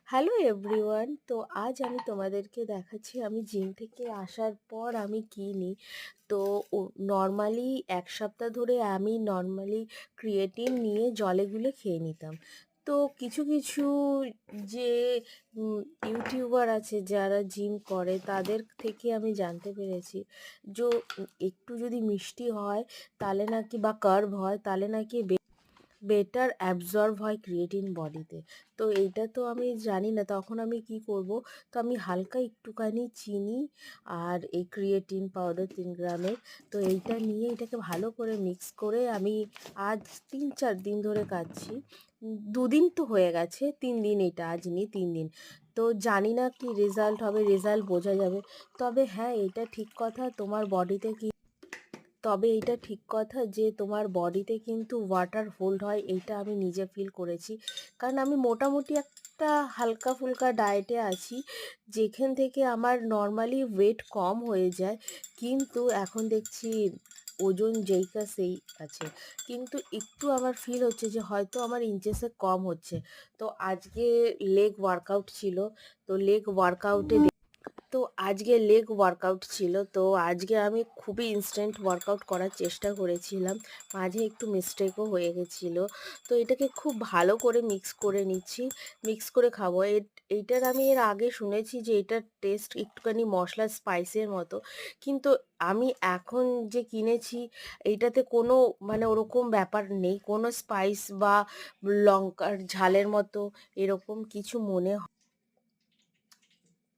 Hello everyone. তো আজ আমি তোমাদেরকে দেখাচ্ছি আমি জিম থেকে আসার পর আমি কী নিই। তো নর্মালি 1 সপ্তাহ ধরে আমি নর্মালি ক্রিয়েটিন নিয়ে জলে গুলে খেয়ে নিতাম। তো কিছু কিছু যে ইউটিউবার আছে যারা জিম করে তাদের থেকে আমি জানতে পেরেছি যে একটু যদি মিষ্টি হয় তাহলে নাকি বা কার্ব হয় তাহলে নাকি বেটার অ্যাবজর্ব হয় ক্রিয়েটিন বডিতে। তো এইটা তো আমি জানি না, তখন আমি কি করব? তো আমি হালকা একটুখানি চিনি আর এই ক্রিয়েটিন পাউডার 3 গ্রামের, তো এইটা নিয়ে এটাকে ভালো করে মিক্স করে আমি আজ 3-4 দিন ধরে খাচ্ছি। 2 দিন তো হয়ে গেছে, 3 দিন এটা আজ নিই 3 দিন। তো জানি না কি রেজাল্ট হবে, রেজাল্ট বোঝা যাবে। তবে হ্যাঁ, এটা ঠিক কথা তোমার বডিতে কি তবে এইটা ঠিক কথা যে তোমার বডিতে কিন্তু ওয়াটার হোল্ড হয়, এইটা আমি নিজে ফিল করেছি। কারণ আমি মোটামুটি একটা হালকা ফুলকা ডায়েটে আছি, যেখান থেকে আমার নর্মালি ওয়েট কম হয়ে যায়, কিন্তু এখন দেখছি ওজন যেইকা সেই আছে। কিন্তু একটু আমার ফিল হচ্ছে যে হয়তো আমার ইনচেসে কম হচ্ছে। তো আজকে লেগ ওয়ার্কআউট ছিল। তো লেগ ওয়ার্কআউটে তো আজকে লেগ ওয়ার্কআউট ছিল। তো আজকে আমি খুবই ইনস্ট্যান্ট ওয়ার্কআউট করার চেষ্টা করেছিলাম। মাঝে একটু মিস্টেকও হয়ে গেছিলো। তো এটাকে খুব ভালো করে মিক্স করে নিচ্ছি। মিক্স করে খাবো। এইটার আমি এর আগে শুনেছি যে এটার টেস্ট একটুখানি মশলা স্পাইসের মতো। কিন্তু আমি এখন যে কিনেছি এইটাতে কোনো মানে ওরকম ব্যাপার নেই। কোনো স্পাইস বা লঙ্কার ঝালের মতো এরকম কিছু মনে